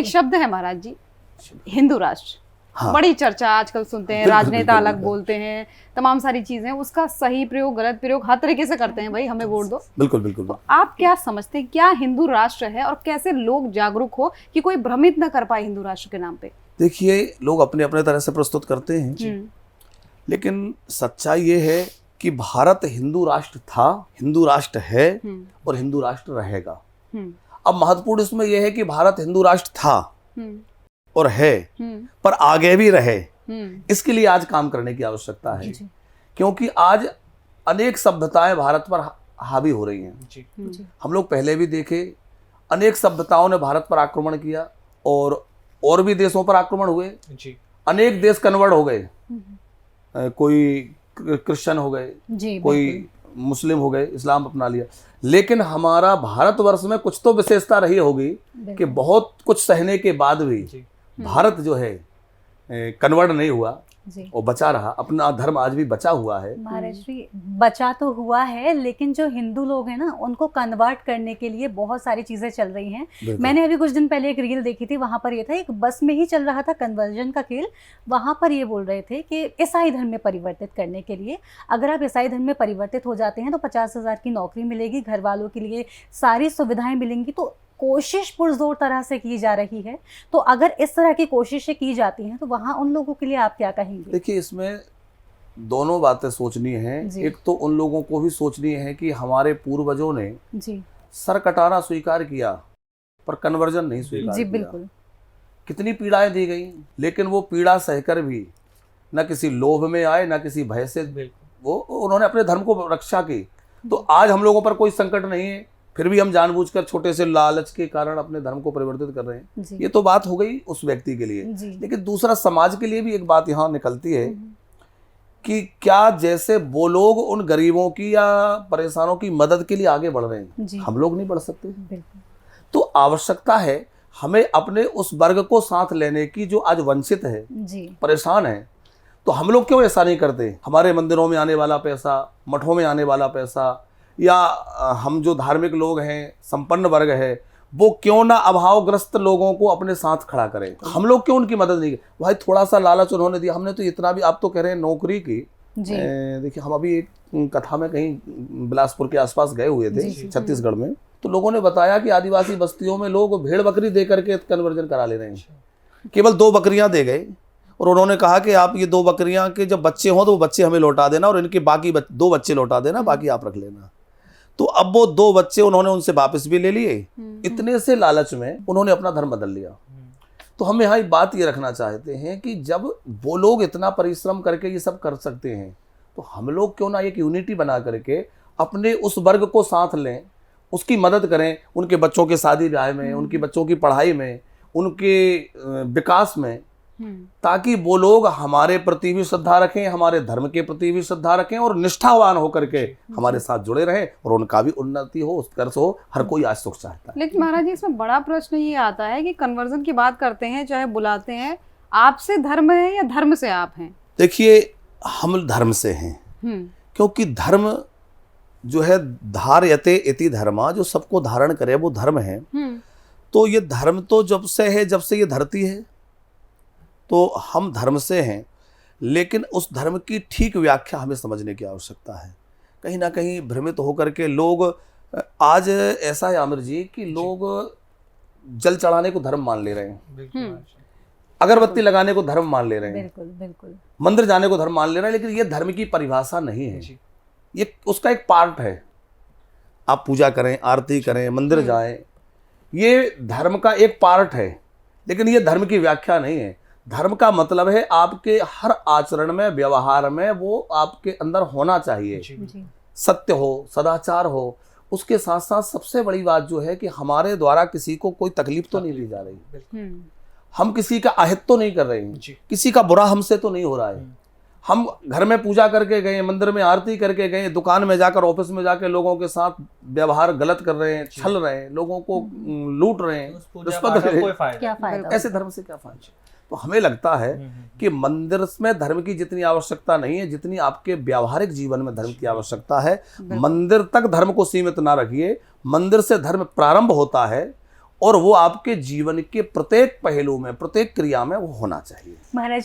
एक शब्द है महाराज जी, हिंदू राष्ट्र। हाँ। बड़ी चर्चा आजकल सुनते हैं, बिल्कुल, राजनेता बिल्कुल, अलग बिल्कुल। बोलते हैं, तमाम सारी चीजें, उसका सही प्रयोग गलत प्रयोग हर तरीके से करते हैं, भाई हमें वोट दो। बिल्कुल बिल्कुल। तो आप क्या समझते हैं, क्या हिंदू राष्ट्र है और कैसे लोग जागरूक हो कि कोई भ्रमित न कर पाए हिंदू राष्ट्र के नाम पे? देखिए, लोग अपने अपने तरह से प्रस्तुत करते हैं, लेकिन सच्चाई ये है कि भारत हिंदू राष्ट्र था, हिंदू राष्ट्र है और हिंदू राष्ट्र रहेगा। अब महत्वपूर्ण इसमें यह है कि भारत हिंदू राष्ट्र था और है, पर आगे भी रहे, इसके लिए आज काम करने की आवश्यकता है, क्योंकि आज अनेक सभ्यताएं भारत पर हावी हो रही हैं। हम लोग पहले भी देखे, अनेक सभ्यताओं ने भारत पर आक्रमण किया और भी देशों पर आक्रमण हुए, अनेक देश कन्वर्ट हो गए, कोई क्रिश्चियन हो गए, कोई मुस्लिम हो गए, इस्लाम अपना लिया, लेकिन हमारा भारतवर्ष में कुछ तो विशेषता रही होगी कि बहुत कुछ सहने के बाद भी भारत जो है कन्वर्ट नहीं हुआ और बचा रहा, अपना धर्म आज भी बचा हुआ है। महाराज जी, बचा तो हुआ है, लेकिन जो हिंदू लोग हैं ना, उनको कन्वर्ट करने के लिए बहुत सारी चीजें चल रही हैं। मैंने अभी कुछ दिन पहले एक रील देखी थी, वहां पर ये था, एक बस में ही चल रहा था कन्वर्जन का खेल। वहां पर ये बोल रहे थे कि ईसाई धर्म में परिवर्तित करने के लिए, अगर आप ईसाई धर्म में परिवर्तित हो जाते हैं तो 50,000 की नौकरी मिलेगी, घर वालों के लिए सारी सुविधाएं मिलेंगी। तो कोशिश पुरजोर तरह से की जा रही है। तो अगर इस तरह की कोशिशें की जाती हैं तो वहाँ उन लोगों के लिए आप क्या कहेंगे? देखिए, इसमें दोनों बातें सोचनी है। एक तो उन लोगों को भी सोचनी है कि हमारे पूर्वजों ने सर कटाना स्वीकार किया पर कन्वर्जन नहीं स्वीकार किया। बिल्कुल। कितनी पीड़ाएं दी गई, लेकिन वो पीड़ा सहकर भी न किसी लोभ में आए, न किसी भय से, वो उन्होंने अपने धर्म को रक्षा की। तो आज हम लोगों पर कोई संकट नहीं है, फिर भी हम जानबूझकर छोटे से लालच के कारण अपने धर्म को परिवर्तित कर रहे हैं। ये तो बात हो गई उस व्यक्ति के लिए, लेकिन दूसरा समाज के लिए भी एक बात यहाँ निकलती है कि क्या जैसे वो लोग उन गरीबों की या परेशानों की मदद के लिए आगे बढ़ रहे हैं, हम लोग नहीं बढ़ सकते? तो आवश्यकता है हमें अपने उस वर्ग को साथ लेने की जो आज वंचित है, परेशान है। तो हम लोग क्यों ऐसा नहीं करते? हमारे मंदिरों में आने वाला पैसा, मठों में आने वाला पैसा, या हम जो धार्मिक लोग हैं, संपन्न वर्ग है, वो क्यों ना अभावग्रस्त लोगों को अपने साथ खड़ा करें? हम लोग क्यों उनकी मदद नहीं? भाई थोड़ा सा लालच उन्होंने दिया, हमने तो इतना भी, आप तो कह रहे हैं नौकरी की। देखिए, हम अभी एक कथा में कहीं बिलासपुर के आसपास गए हुए थे, छत्तीसगढ़ में, तो लोगों ने बताया कि आदिवासी बस्तियों में लोग भेड़ बकरी दे करके कन्वर्जन करा ले रहे हैं। केवल 2 बकरियां दे गए और उन्होंने कहा कि आप ये 2 बकरियां के जब बच्चे हों तो वो बच्चे हमें लौटा देना और इनके बाकी 2 बच्चे लौटा देना, बाकी आप रख लेना। तो अब वो 2 बच्चे उन्होंने उनसे वापस भी ले लिए। इतने से लालच में उन्होंने अपना धर्म बदल लिया। तो हम यहाँ बात ये रखना चाहते हैं कि जब वो लोग इतना परिश्रम करके ये सब कर सकते हैं, तो हम लोग क्यों ना एक यूनिटी बना करके अपने उस वर्ग को साथ लें, उसकी मदद करें, उनके बच्चों के शादी ब्याह में, उनके बच्चों की पढ़ाई में, उनके विकास में, ताकि वो लोग हमारे प्रति भी श्रद्धा रखें, हमारे धर्म के प्रति भी श्रद्धा रखें और निष्ठावान होकर के हमारे साथ जुड़े रहें और उनका भी उन्नति हो, उत्कर्ष हो। हर कोई आज सुख चाहता है। लेकिन महाराज जी, इसमें बड़ा प्रश्न ये आता है कि कन्वर्जन की बात करते हैं, चाहे बुलाते हैं, आपसे धर्म है या धर्म से आप हैं? देखिए, हम धर्म से हैं, क्योंकि धर्म जो है धार्यते इति धर्मा, जो सबको धारण करे वो धर्म है। तो ये धर्म तो जब से है, जब से ये धरती है, तो हम धर्म से हैं, लेकिन उस धर्म की ठीक व्याख्या हमें समझने की आवश्यकता है। कहीं ना कहीं भ्रमित होकर के लोग, आज ऐसा है आमिर जी कि लोग जल चढ़ाने को धर्म मान ले रहे हैं, अगरबत्ती लगाने को धर्म मान ले रहे हैं, बिल्कुल, मंदिर जाने को धर्म मान ले रहे हैं, लेकिन ये धर्म की परिभाषा नहीं है। ये उसका एक पार्ट है। आप पूजा करें, आरती करें, मंदिर जाएं, ये धर्म का एक पार्ट है, लेकिन ये धर्म की व्याख्या नहीं है। धर्म का मतलब है आपके हर आचरण में, व्यवहार में वो आपके अंदर होना चाहिए, सत्य हो, सदाचार हो। उसके साथ साथ सबसे बड़ी बात जो है कि हमारे द्वारा किसी को कोई तकलीफ तो नहीं दी जा रही, हम किसी का अहित तो नहीं कर रहे हैं, किसी का बुरा हमसे तो नहीं हो रहा है। हम घर में पूजा करके गए, मंदिर में आरती करके गए, दुकान में जाकर, ऑफिस में जाकर लोगों के साथ व्यवहार गलत कर रहे हैं, छल रहे हैं, लोगों को लूट रहे हैं, रिश्वत ले रहे हैं, ऐसे धर्म से क्या फायदा? तो हमें लगता है कि मंदिर में धर्म की जितनी आवश्यकता नहीं है, जितनी आपके व्यावहारिक जीवन में धर्म की आवश्यकता है। मंदिर तक धर्म को सीमित ना रखिए, मंदिर से धर्म प्रारंभ होता है और वो आपके जीवन के प्रत्येक पहलू में, प्रत्येक क्रिया में वो होना चाहिए। महाराज